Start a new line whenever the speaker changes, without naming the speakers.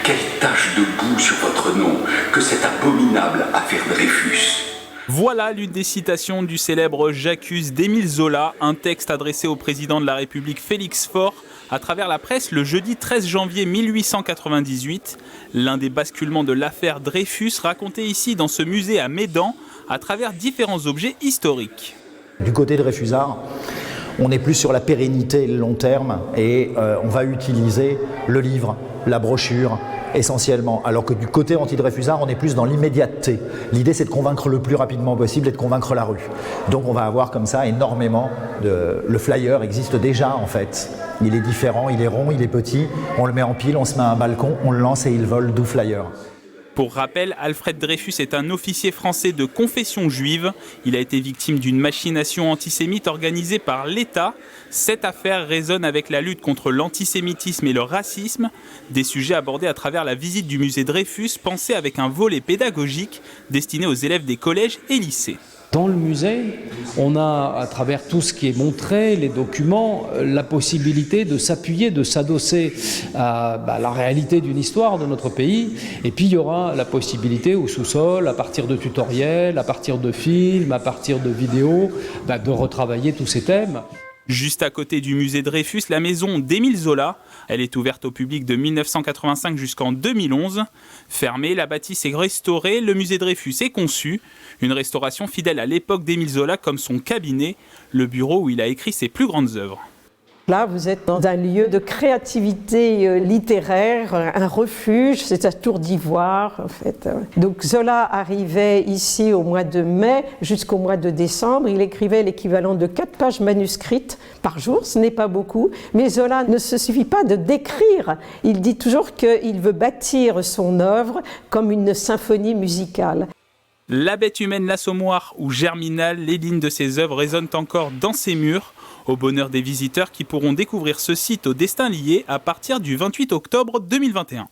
Quelle tache de boue sur votre nom que cette abominable affaire Dreyfus.
Voilà l'une des citations du célèbre J'accuse d'Émile Zola, un texte adressé au président de la République Félix Faure à travers la presse le jeudi 13 janvier 1898. L'un des basculements de l'affaire Dreyfus raconté ici dans ce musée à Médan à travers différents objets historiques.
Du côté de Dreyfusard, on est plus sur la pérennité et le long terme et on va utiliser le livre, la brochure, essentiellement, alors que du côté anti-Dreyfusard, on est plus dans l'immédiateté. L'idée, c'est de convaincre le plus rapidement possible et de convaincre la rue. Donc on va avoir comme ça énormément de... Le flyer existe déjà, en fait. Il est différent, il est rond, il est petit, on le met en pile, on se met à un balcon, on le lance et il vole, d'où flyer.
Pour rappel, Alfred Dreyfus est un officier français de confession juive. Il a été victime d'une machination antisémite organisée par l'État. Cette affaire résonne avec la lutte contre l'antisémitisme et le racisme, des sujets abordés à travers la visite du musée Dreyfus, pensé avec un volet pédagogique destiné aux élèves des collèges et lycées.
Dans le musée, on a, à travers tout ce qui est montré, les documents, la possibilité de s'appuyer, de s'adosser à la réalité d'une histoire de notre pays. Et puis il y aura la possibilité au sous-sol, à partir de tutoriels, à partir de films, à partir de vidéos, de retravailler tous ces thèmes.
Juste à côté du musée Dreyfus, la maison d'Émile Zola. Elle est ouverte au public de 1985 jusqu'en 2011. Fermée, la bâtisse est restaurée, le musée Dreyfus est conçu. Une restauration fidèle à l'époque d'Émile Zola comme son cabinet, le bureau où il a écrit ses plus grandes œuvres.
Là, vous êtes dans un lieu de créativité littéraire, un refuge, c'est la Tour d'Ivoire en fait. Donc Zola arrivait ici au mois de mai jusqu'au mois de décembre. Il écrivait l'équivalent de 4 pages manuscrites par jour, ce n'est pas beaucoup. Mais Zola ne se suffit pas de décrire. Il dit toujours qu'il veut bâtir son œuvre comme une symphonie musicale.
La bête humaine, l'Assommoir ou Germinal, les lignes de ses œuvres résonnent encore dans ses murs, au bonheur des visiteurs qui pourront découvrir ce site au destin lié à partir du 28 octobre 2021.